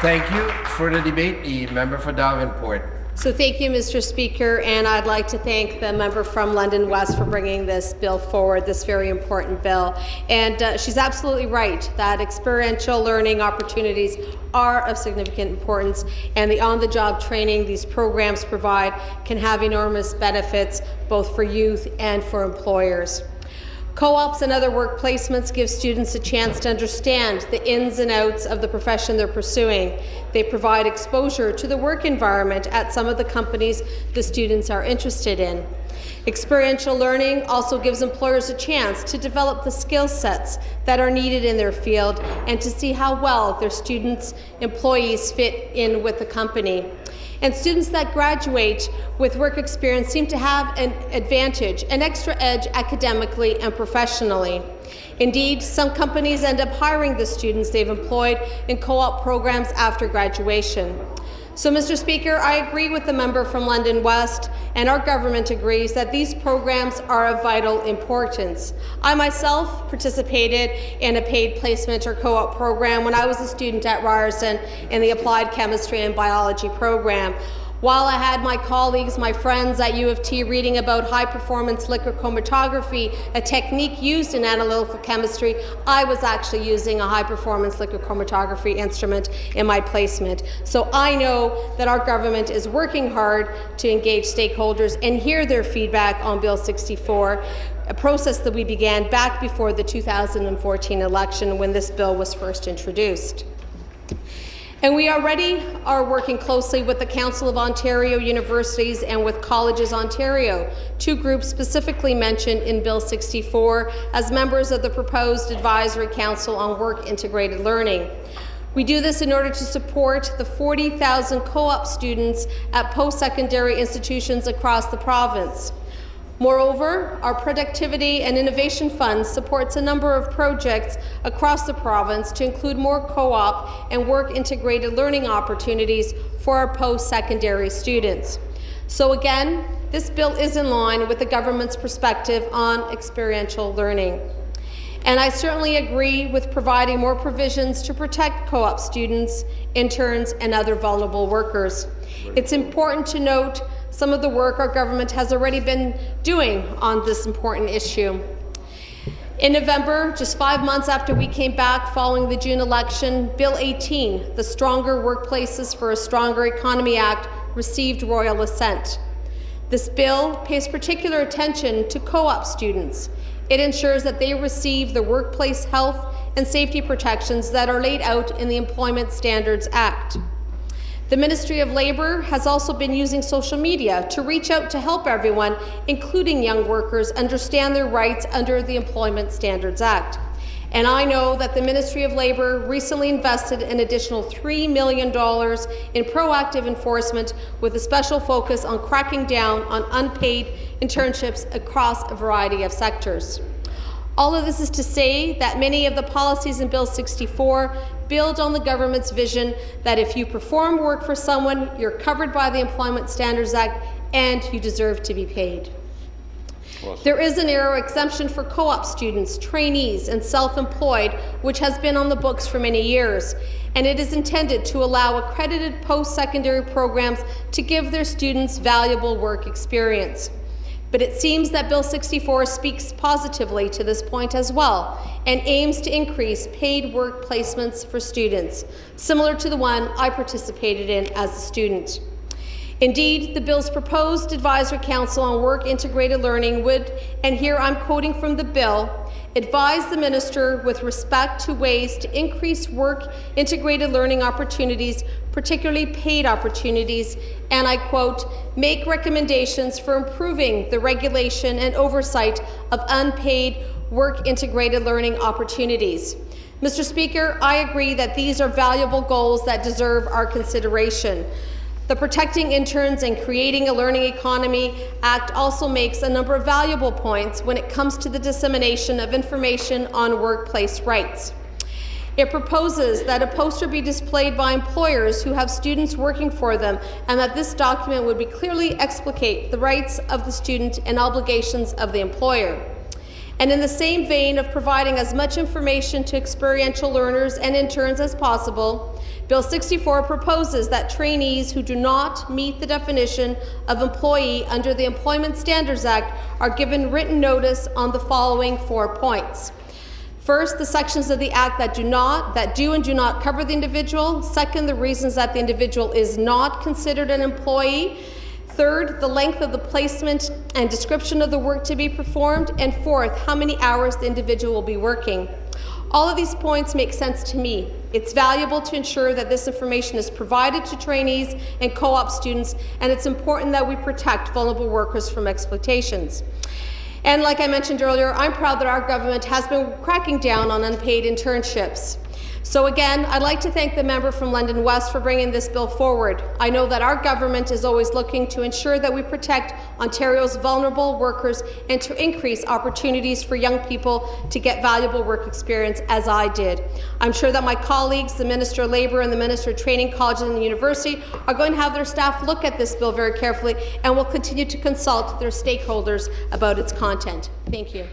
Thank you. For the debate, the member for Davenport. So thank you, Mr. Speaker, and I'd like to thank the member from London West for bringing this bill forward, this very important bill. And she's absolutely right that experiential learning opportunities are of significant importance, and the on-the-job training these programs provide can have enormous benefits both for youth and for employers. Co-ops and other work placements give students a chance to understand the ins and outs of the profession they're pursuing. They provide exposure to the work environment at some of the companies the students are interested in. Experiential learning also gives employers a chance to develop the skill sets that are needed in their field and to see how well their students' employees fit in with the company. And students that graduate with work experience seem to have an advantage, an extra edge academically and professionally. Indeed, some companies end up hiring the students they've employed in co-op programs after graduation. So, Mr. Speaker, I agree with the member from London West, and our government agrees that these programs are of vital importance. I myself participated in a paid placement or co-op program when I was a student at Ryerson in the Applied Chemistry and Biology program. While I had my colleagues, my friends at U of T reading about high-performance liquid chromatography, a technique used in analytical chemistry, I was actually using a high-performance liquid chromatography instrument in my placement. So I know that our government is working hard to engage stakeholders and hear their feedback on Bill 64, a process that we began back before the 2014 election when this bill was first introduced. And we already are working closely with the Council of Ontario Universities and with Colleges Ontario, two groups specifically mentioned in Bill 64 as members of the proposed Advisory Council on Work Integrated Learning. We do this in order to support the 40,000 co-op students at post-secondary institutions across the province. Moreover, our Productivity and Innovation Fund supports a number of projects across the province to include more co-op and work-integrated learning opportunities for our post-secondary students. So again, this bill is in line with the government's perspective on experiential learning. And I certainly agree with providing more provisions to protect co-op students, interns, and other vulnerable workers. It's important to note some of the work our government has already been doing on this important issue. In November, just 5 months after we came back following the June election, Bill 18, the Stronger Workplaces for a Stronger Economy Act, received royal assent. This bill pays particular attention to co-op students. It ensures that they receive the workplace health and safety protections that are laid out in the Employment Standards Act. The Ministry of Labour has also been using social media to reach out to help everyone, including young workers, understand their rights under the Employment Standards Act. And I know that the Ministry of Labour recently invested an additional $3 million in proactive enforcement with a special focus on cracking down on unpaid internships across a variety of sectors. All of this is to say that many of the policies in Bill 64 build on the government's vision that if you perform work for someone, you're covered by the Employment Standards Act and you deserve to be paid. There is a narrow exemption for co-op students, trainees, and self-employed, which has been on the books for many years, and it is intended to allow accredited post-secondary programs to give their students valuable work experience. But it seems that Bill 64 speaks positively to this point as well and aims to increase paid work placements for students, similar to the one I participated in as a student. Indeed, the bill's proposed Advisory Council on Work Integrated Learning would, and here I'm quoting from the bill, advise the Minister with respect to ways to increase work integrated learning opportunities, particularly paid opportunities, and I quote, make recommendations for improving the regulation and oversight of unpaid work integrated learning opportunities. Mr. Speaker, I agree that these are valuable goals that deserve our consideration. The Protecting Interns and Creating a Learning Economy Act also makes a number of valuable points when it comes to the dissemination of information on workplace rights. It proposes that a poster be displayed by employers who have students working for them, and that this document would be clearly explicate the rights of the student and obligations of the employer. And in the same vein of providing as much information to experiential learners and interns as possible, Bill 64 proposes that trainees who do not meet the definition of employee under the Employment Standards Act are given written notice on the following 4 points. First, the sections of the Act that do and do not cover the individual. Second, the reasons that the individual is not considered an employee. Third, the length of the placement and description of the work to be performed. And fourth, how many hours the individual will be working. All of these points make sense to me. It's valuable to ensure that this information is provided to trainees and co-op students, and it's important that we protect vulnerable workers from exploitations. And like I mentioned earlier, I'm proud that our government has been cracking down on unpaid internships. So again, I'd like to thank the member from London West for bringing this bill forward. I know that our government is always looking to ensure that we protect Ontario's vulnerable workers and to increase opportunities for young people to get valuable work experience, as I did. I'm sure that my colleagues, the Minister of Labour and the Minister of Training, Colleges and University, are going to have their staff look at this bill very carefully and will continue to consult their stakeholders about its content. Thank you.